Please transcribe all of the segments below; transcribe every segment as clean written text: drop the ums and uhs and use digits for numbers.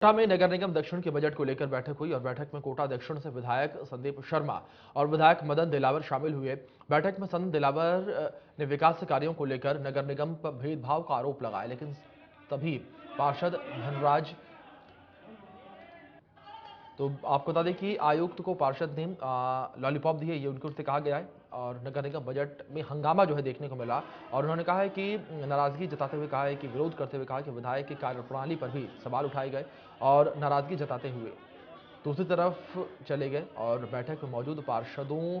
कोटा में नगर निगम दक्षिण के बजट को लेकर बैठक हुई और बैठक में कोटा दक्षिण से विधायक संदीप शर्मा और विधायक मदन दिलावर शामिल हुए। बैठक में संदीप दिलावर ने विकास कार्यों को लेकर नगर निगम पर भेदभाव का आरोप लगाया, लेकिन तभी पार्षद धनराज तो आपको बता दें कि आयुक्त को पार्षद ने लॉलीपॉप दी है, ये उनकी ओर से कहा गया है। और नगर निगम बजट में हंगामा जो है देखने को मिला और उन्होंने कहा है कि नाराजगी जताते हुए कहा है कि विरोध करते हुए कहा कि विधायक की कार्यप्रणाली पर भी सवाल उठाए गए और नाराजगी जताते हुए दूसरी तरफ चले गए और बैठक में मौजूद पार्षदों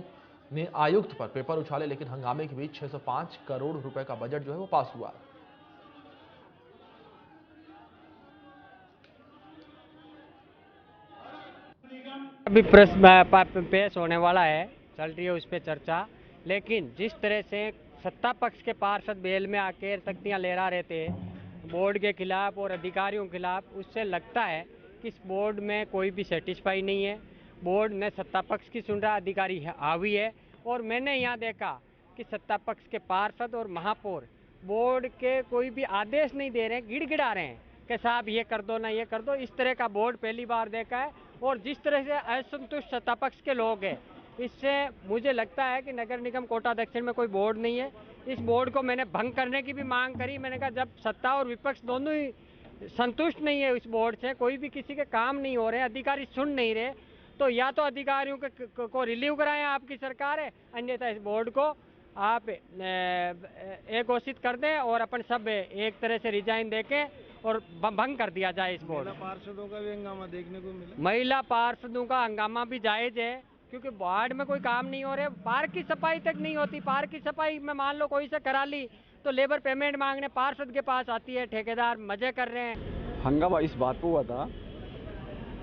ने आयुक्त पर पेपर उछाले, लेकिन हंगामे के बीच 605 करोड़ रुपए का बजट जो है वो पास हुआ। अभी प्रेस पेश होने वाला है, चल रही है उस पर चर्चा। लेकिन जिस तरह से सत्ता पक्ष के पार्षद बेल में आकर सख्तियां लहरा रहे थे बोर्ड के खिलाफ और अधिकारियों के खिलाफ, उससे लगता है कि इस बोर्ड में कोई भी सेटिस्फाई नहीं है। बोर्ड ने सत्ता पक्ष की सुन रहा, अधिकारी हावी है। और मैंने यहाँ देखा कि सत्ता पक्ष के पार्षद और महापौर बोर्ड के कोई भी आदेश नहीं दे रहे हैं, गिड़गिड़ा रहे हैं कि साहब ये कर दो ना ये कर दो। इस तरह का बोर्ड पहली बार देखा है। और जिस तरह से असंतुष्ट सत्ता पक्ष के लोग हैं, इससे मुझे लगता है कि नगर निगम कोटा दक्षिण में कोई बोर्ड नहीं है। इस बोर्ड को मैंने भंग करने की भी मांग करी। मैंने कहा जब सत्ता और विपक्ष दोनों ही संतुष्ट नहीं है इस बोर्ड से, कोई भी किसी के काम नहीं हो रहे, अधिकारी सुन नहीं रहे, तो या तो अधिकारियों को रिलीव कराएं आपकी सरकार है, अन्यथा इस बोर्ड को आप एक घोषित कर दें और अपन सब एक तरह से रिजाइन देके और भंग कर दिया जाए इस बोर्ड। महिला पार्षदों का भी हंगामा देखने को मिला। महिला पार्षदों का हंगामा भी जायज है, क्योंकि वार्ड में कोई काम नहीं हो रहे, पार्क की सफाई तक नहीं होती। पार्क की सफाई में मान लो कोई से करा ली तो लेबर पेमेंट मांगने पार्षद के पास आती है, ठेकेदार मजे कर रहे हैं। हंगामा इस बात पर हुआ था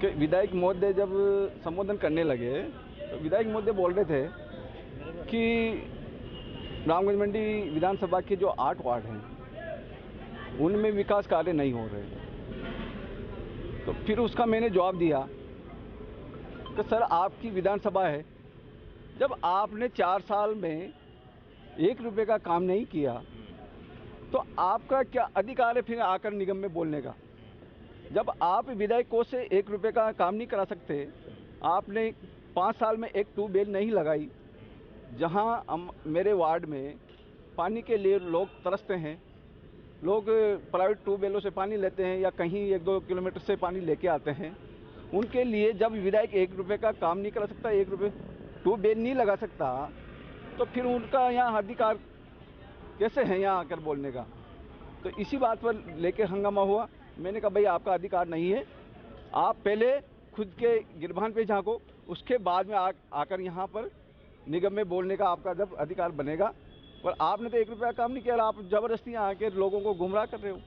कि विधायक महोदय जब संबोधन करने लगे तो विधायक महोदय बोल रहे थे कि रामगंज मंडी विधानसभा के जो 8 वार्ड हैं उनमें विकास कार्य नहीं हो रहे। तो फिर उसका मैंने जवाब दिया कि सर आपकी विधानसभा है, जब आपने 4 साल में 1 रुपये का काम नहीं किया तो आपका क्या अधिकार है फिर आकर निगम में बोलने का। जब आप विधायकों से 1 रुपये का काम नहीं करा सकते, आपने 5 साल में एक ट्यूबवेल नहीं लगाई जहां मेरे वार्ड में पानी के लिए लोग तरसते हैं, लोग प्राइवेट ट्यूबवेलों से पानी लेते हैं या कहीं 1-2 किलोमीटर से पानी लेके आते हैं, उनके लिए जब विधायक 1 रुपये का काम नहीं करा सकता, 1 रुपये ट्यूबवेल नहीं लगा सकता, तो फिर उनका यहाँ अधिकार कैसे है यहाँ आकर बोलने का। तो इसी बात पर लेके हंगामा हुआ। मैंने कहा भाई आपका अधिकार नहीं है, आप पहले खुद के गिरबान पे झांको, उसके बाद में आकर यहाँ पर निगम में बोलने का आपका जब अधिकार बनेगा। पर आपने तो 1 रुपया काम नहीं किया, आप जबरदस्ती यहाँ आके लोगों को गुमराह कर रहे हो।